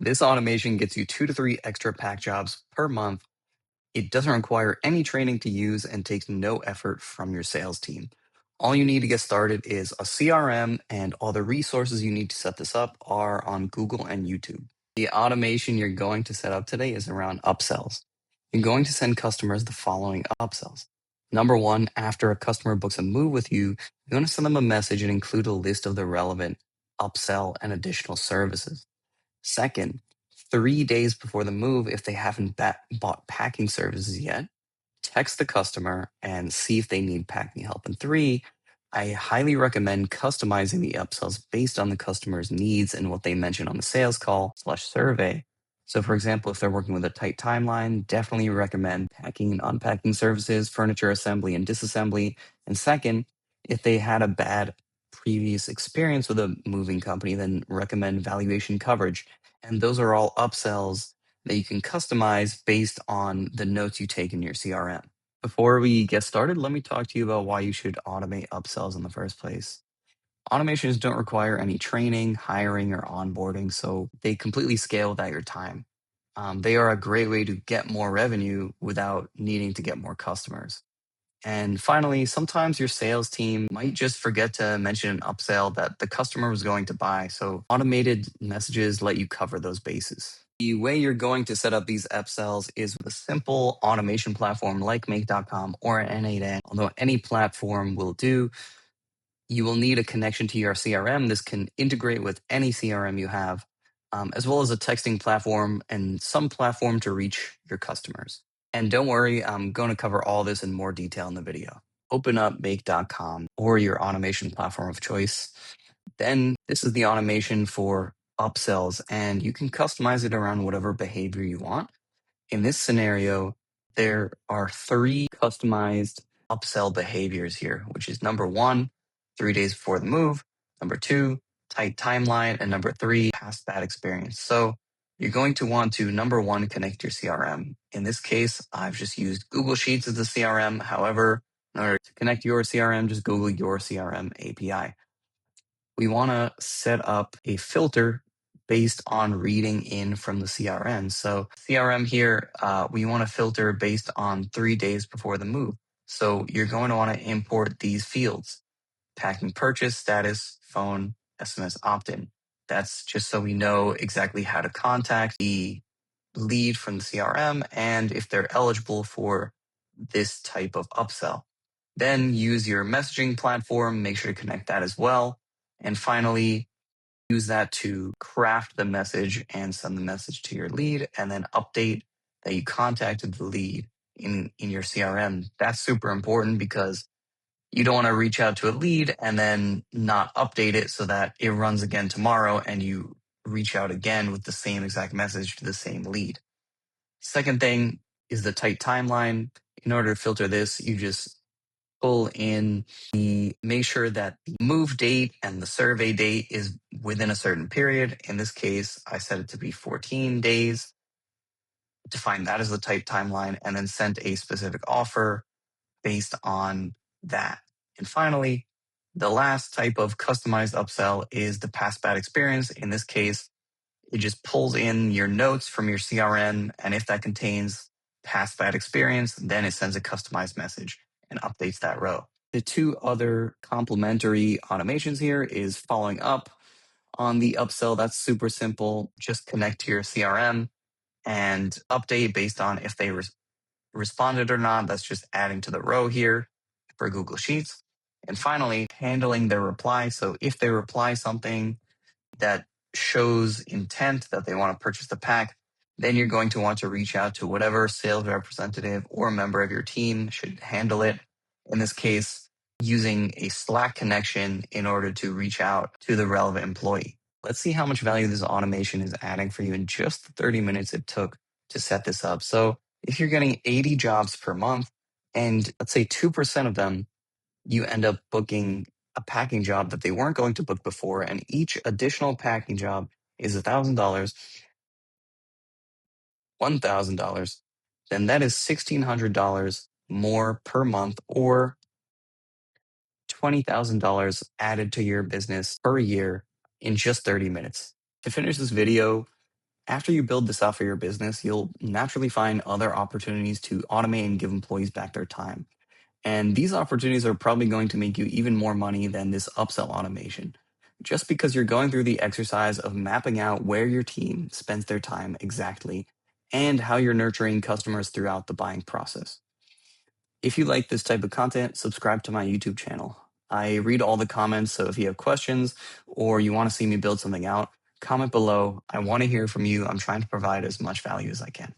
This automation gets you 2 to 3 extra pack jobs per month. It doesn't require any training to use and takes no effort from your sales team. All you need to get started is a CRM, and all the resources you need to set this up are on Google and YouTube. The automation you're going to set up today is around upsells. You're going to send customers the following upsells. Number one, after a customer books a move with you, you're going to send them a message and include a list of the relevant upsell and additional services. Second, 3 days before the move, if they haven't bought packing services yet, text the customer and see if they need packing help. And three, I highly recommend customizing the upsells based on the customer's needs and what they mention on the sales call/survey. So, for example, if they're working with a tight timeline, definitely recommend packing and unpacking services, furniture assembly and disassembly. And second, if they had a bad previous experience with a moving company, then recommend valuation coverage. And those are all upsells that you can customize based on the notes you take in your CRM. Before we get started, let me talk to you about why you should automate upsells in the first place. Automations don't require any training, hiring, or onboarding, so they completely scale without your time. They are a great way to get more revenue without needing to get more customers. And finally, sometimes your sales team might just forget to mention an upsell that the customer was going to buy. So automated messages let you cover those bases. The way you're going to set up these upsells is with a simple automation platform like Make.com or N8N. Although any platform will do, you will need a connection to your CRM. This can integrate with any CRM you have, as well as a texting platform and some platform to reach your customers. And don't worry, I'm going to cover all this in more detail in the video. Open up Make.com or your automation platform of choice. Then this is the automation for upsells, and you can customize it around whatever behavior you want. In this scenario, there are 3 customized upsell behaviors here, which is number 1, 3 days before the move, number 2, tight timeline, and number 3, past bad experience. So you're going to want to, number 1, connect your CRM. In this case, I've just used Google Sheets as the CRM. However, in order to connect your CRM, just Google your CRM API. We want to set up a filter based on reading in from the CRM. So CRM here, we want to filter based on 3 days before the move. So you're going to want to import these fields: packing purchase, status, phone, SMS opt-in. That's just so we know exactly how to contact the lead from the CRM and if they're eligible for this type of upsell. Then use your messaging platform, make sure to connect that as well. And finally, use that to craft the message and send the message to your lead, and then update that you contacted the lead in your CRM. That's super important because you don't want to reach out to a lead and then not update it so that it runs again tomorrow and you reach out again with the same exact message to the same lead. Second thing is the tight timeline. In order to filter this, you just pull in make sure that the move date and the survey date is within a certain period. In this case, I set it to be 14 days. Define that as the tight timeline and then send a specific offer based on that. And finally, the last type of customized upsell is the past bad experience. In this case, it just pulls in your notes from your CRM, and if that contains past bad experience, then it sends a customized message and updates that row. The 2 other complementary automations here is following up on the upsell. That's super simple. Just connect to your CRM and update based on if they responded or not. That's just adding to the row here for Google Sheets. And finally, handling their reply. So if they reply something that shows intent that they want to purchase the pack, then you're going to want to reach out to whatever sales representative or member of your team should handle it. In this case, using a Slack connection in order to reach out to the relevant employee. Let's see how much value this automation is adding for you in just the 30 minutes it took to set this up. So if you're getting 80 jobs per month, and let's say 2% of them you end up booking a packing job that they weren't going to book before, and each additional packing job is $1,000, $1,000, then that is $1,600 more per month, or $20,000 added to your business per year in just 30 minutes. To finish this video, After you build this out for your business, you'll naturally find other opportunities to automate and give employees back their time. And these opportunities are probably going to make you even more money than this upsell automation, just because you're going through the exercise of mapping out where your team spends their time exactly and how you're nurturing customers throughout the buying process. If you like this type of content, subscribe to my YouTube channel. I read all the comments, so if you have questions or you want to see me build something out, comment below. I want to hear from you. I'm trying to provide as much value as I can.